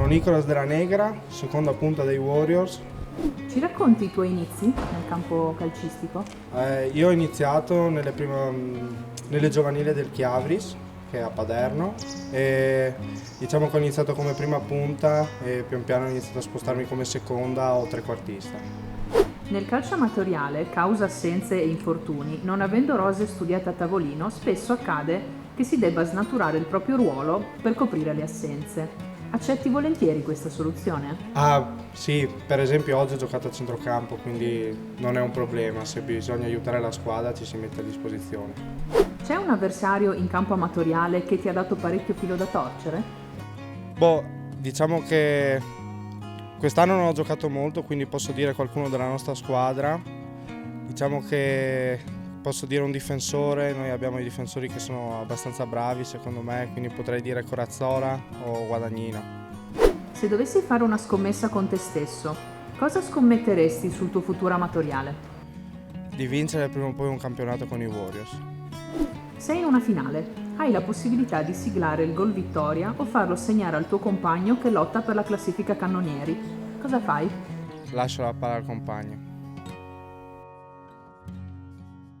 Sono Nicolas Della Negra, seconda punta dei Warriors. Ci racconti i tuoi inizi nel campo calcistico? Io ho iniziato nelle giovanili del Chiavris, che è a Paderno, e diciamo che ho iniziato come prima punta e pian piano ho iniziato a spostarmi come seconda o trequartista. Nel calcio amatoriale, causa assenze e infortuni, non avendo rose studiate a tavolino, spesso accade che si debba snaturare il proprio ruolo per coprire le assenze. Accetti volentieri questa soluzione? Ah, sì, per esempio oggi ho giocato a centrocampo, quindi non è un problema, se bisogna aiutare la squadra ci si mette a disposizione. C'è un avversario in campo amatoriale che ti ha dato parecchio filo da torcere? Diciamo che quest'anno non ho giocato molto, quindi posso dire qualcuno della nostra squadra. Diciamo che posso dire un difensore, noi abbiamo i difensori che sono abbastanza bravi secondo me, quindi potrei dire Corazzola o Guadagnino. Se dovessi fare una scommessa con te stesso, cosa scommetteresti sul tuo futuro amatoriale? Di vincere prima o poi un campionato con i Warriors. Sei in una finale, hai la possibilità di siglare il gol vittoria o farlo segnare al tuo compagno che lotta per la classifica cannonieri. Cosa fai? Lascio la palla al compagno.